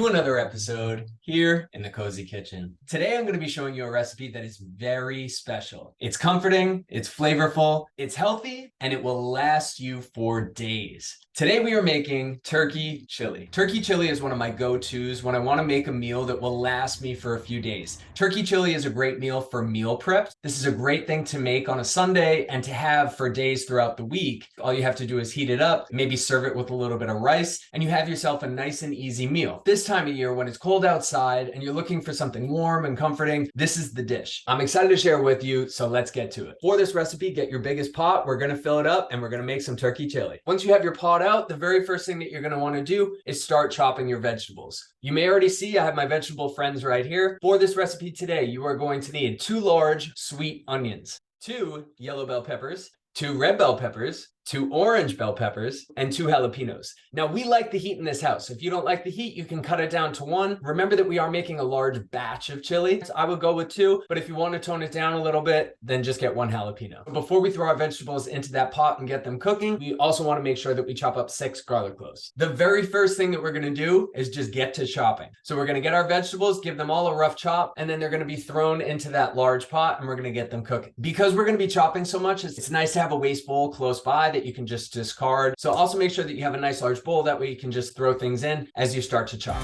to another episode here in the Cozy Kitchen. Today I'm going to be showing you a recipe that is very special. It's comforting, it's flavorful, it's healthy, and it will last you for days. Today we are making turkey chili. Turkey chili is one of my go-tos when I want to make a meal that will last me for a few days. Turkey chili is a great meal for meal prep. This is a great thing to make on a Sunday and to have for days throughout the week. All you have to do is heat it up, maybe serve it with a little bit of rice, and you have yourself a nice and easy meal. This time of year when it's cold outside and you're looking for something warm and comforting, this is the dish. I'm excited to share it with you, so let's get to it. For this recipe, get your biggest pot. We're going to fill it up and we're going to make some turkey chili. Once you have your pot out, the very first thing that you're going to want to do is start chopping your vegetables. You may already see I have my vegetable friends right here. For this recipe today, you are going to need 2 large sweet onions, 2 yellow bell peppers, 2 red bell peppers, 2 orange bell peppers, and 2 jalapeños. Now, we like the heat in this house. If you don't like the heat, you can cut it down to 1. Remember that we are making a large batch of chili. So I would go with 2, but if you want to tone it down a little bit, then just get 1 jalapeno. Before we throw our vegetables into that pot and get them cooking, we also want to make sure that we chop up 6 garlic cloves. The very first thing that we're going to do is just get to chopping. So we're going to get our vegetables, give them all a rough chop, and then they're going to be thrown into that large pot and we're going to get them cooking. Because we're going to be chopping so much, it's nice to have a waste bowl close by that you can just discard. So also make sure that you have a nice large bowl. That way you can just throw things in as you start to chop.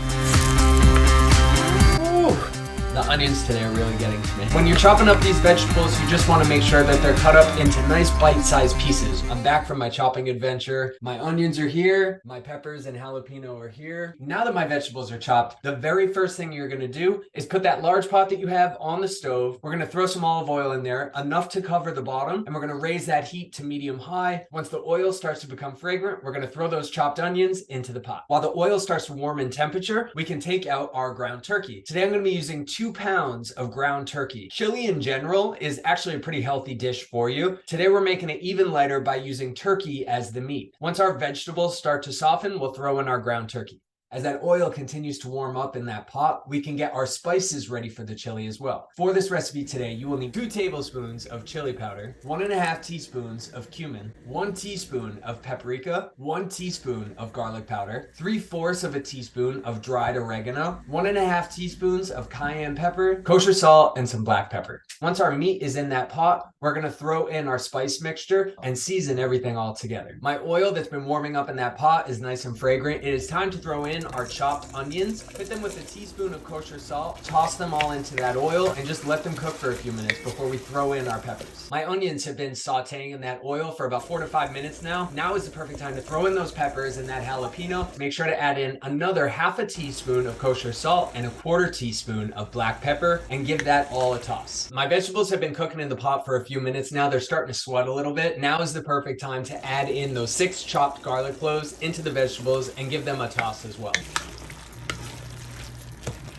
Ooh. The onions today are really getting to me. When you're chopping up these vegetables, you just want to make sure that they're cut up into nice bite-sized pieces. I'm back from my chopping adventure. My onions are here. My peppers and jalapeno are here. Now that my vegetables are chopped, the very first thing you're going to do is put that large pot that you have on the stove. We're going to throw some olive oil in there, enough to cover the bottom, and we're going to raise that heat to medium-high. Once the oil starts to become fragrant, we're going to throw those chopped onions into the pot. While the oil starts to warm in temperature, we can take out our ground turkey. Today I'm going to be using 2 pounds of ground turkey. Chili in general is actually a pretty healthy dish for you. Today we're making it even lighter by using turkey as the meat. Once our vegetables start to soften, we'll throw in our ground turkey. As that oil continues to warm up in that pot, we can get our spices ready for the chili as well. For this recipe today, you will need 2 tablespoons of chili powder, 1.5 teaspoons of cumin, 1 teaspoon of paprika, 1 teaspoon of garlic powder, 3/4 of a teaspoon of dried oregano, 1.5 teaspoons of cayenne pepper, kosher salt, and some black pepper. Once our meat is in that pot, we're gonna throw in our spice mixture and season everything all together. My oil that's been warming up in that pot is nice and fragrant. It is time to throw in our chopped onions. Hit them with a teaspoon of kosher salt, toss them all into that oil, and just let them cook for a few minutes before we throw in our peppers. My onions have been sauteing in that oil for about 4 to 5 minutes now. Now is the perfect time to throw in those peppers and that jalapeno. Make sure to add in another 1/2 teaspoon of kosher salt and a 1/4 teaspoon of black pepper and give that all a toss. My vegetables have been cooking in the pot for a few minutes now. They're starting to sweat a little bit. Now is the perfect time to add in those 6 chopped garlic cloves into the vegetables and give them a toss as well.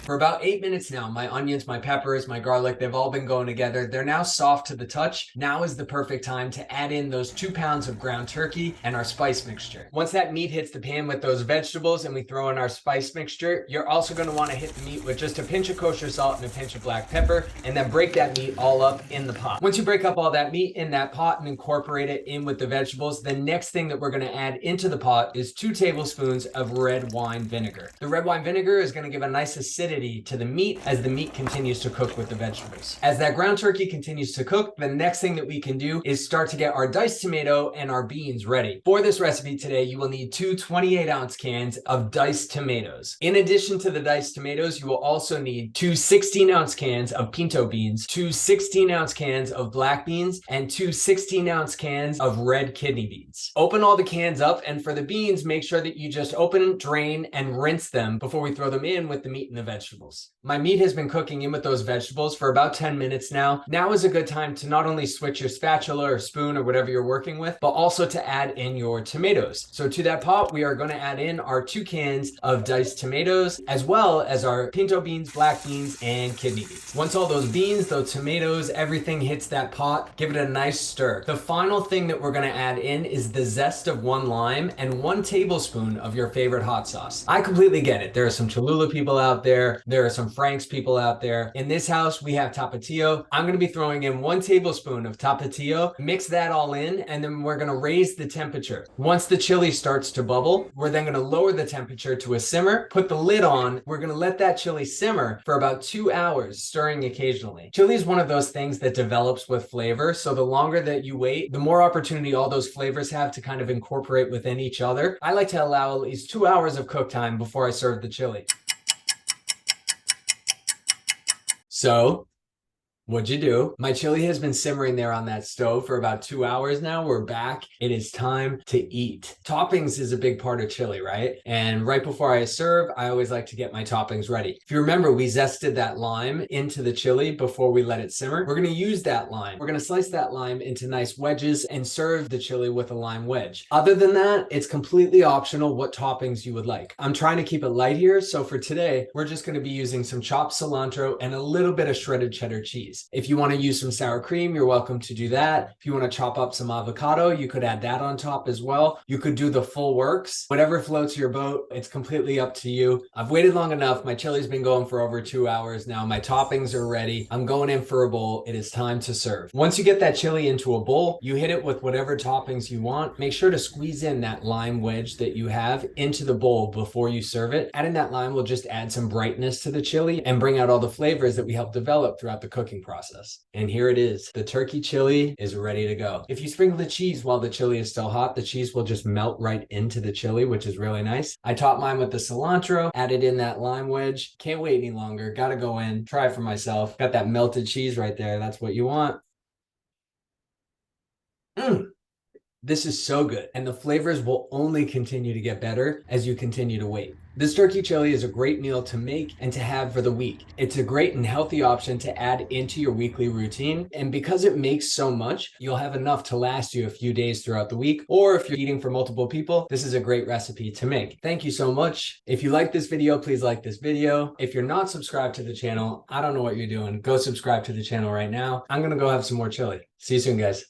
For about 8 minutes now, my onions, my peppers, my garlic, they've all been going together. They're now soft to the touch. Now is the perfect time to add in those 2 pounds of ground turkey and our spice mixture. Once that meat hits the pan with those vegetables and we throw in our spice mixture, you're also going to want to hit the meat with just a pinch of kosher salt and a pinch of black pepper, and then break that meat all up in the pot. Once you break up all that meat in that pot and incorporate it in with the vegetables, the next thing that we're going to add into the pot is 2 tablespoons of red wine vinegar. The red wine vinegar is going to give a nice acidity to the meat as the meat continues to cook with the vegetables. As that ground turkey continues to cook, the next thing that we can do is start to get our diced tomato and our beans ready. For this recipe today, you will need 2 28-ounce cans of diced tomatoes. In addition to the diced tomatoes, you will also need 2 16-ounce cans of pinto beans, 2 16-ounce cans of black beans, and 2 16-ounce cans of red kidney beans. Open all the cans up, and for the beans, make sure that you just open, drain, and rinse them before we throw them in with the meat and the vegetables. My meat has been cooking in with those vegetables for about 10 minutes now. Now is a good time to not only switch your spatula or spoon or whatever you're working with, but also to add in your tomatoes. So to that pot, we are going to add in our 2 cans of diced tomatoes, as well as our pinto beans, black beans, and kidney beans. Once all those beans, those tomatoes, everything hits that pot, give it a nice stir. The final thing that we're going to add in is the zest of 1 lime and 1 tablespoon of your favorite hot sauce. I completely get it. There are some Cholula people out there there. There are some Frank's people out there. In this house, we have Tapatio. I'm gonna be throwing in 1 tablespoon of Tapatio, mix that all in, and then we're gonna raise the temperature. Once the chili starts to bubble, we're then gonna lower the temperature to a simmer, put the lid on. We're gonna let that chili simmer for about 2 hours, stirring occasionally. Chili is one of those things that develops with flavor, so the longer that you wait, the more opportunity all those flavors have to kind of incorporate within each other. I like to allow at least 2 hours of cook time before I serve the chili. So, what'd you do? My chili has been simmering there on that stove for about 2 hours now. We're back. It is time to eat. Toppings is a big part of chili, right? And right before I serve, I always like to get my toppings ready. If you remember, we zested that lime into the chili before we let it simmer. We're gonna use that lime. We're gonna slice that lime into nice wedges and serve the chili with a lime wedge. Other than that, it's completely optional what toppings you would like. I'm trying to keep it light here, so for today, we're just gonna be using some chopped cilantro and a little bit of shredded cheddar cheese. If you want to use some sour cream, you're welcome to do that. If you want to chop up some avocado, you could add that on top as well. You could do the full works. Whatever floats your boat, it's completely up to you. I've waited long enough. My chili's been going for over 2 hours now. My toppings are ready. I'm going in for a bowl. It is time to serve. Once you get that chili into a bowl, you hit it with whatever toppings you want. Make sure to squeeze in that lime wedge that you have into the bowl before you serve it. Adding that lime will just add some brightness to the chili and bring out all the flavors that we help develop throughout the cooking process. And here it is. The turkey chili is ready to go. If you sprinkle the cheese while the chili is still hot, the cheese will just melt right into the chili, which is really nice. I topped mine with the cilantro, added in that lime wedge. Can't wait any longer. Gotta go in, try it for myself. Got that melted cheese right there. That's what you want. This is so good, and the flavors will only continue to get better as you continue to wait. This turkey chili is a great meal to make and to have for the week. It's a great and healthy option to add into your weekly routine, and because it makes so much, you'll have enough to last you a few days throughout the week, or if you're eating for multiple people, this is a great recipe to make. Thank you so much. If you like this video, please like this video. If you're not subscribed to the channel, I don't know what you're doing. Go subscribe to the channel right now. I'm gonna go have some more chili. See you soon, guys.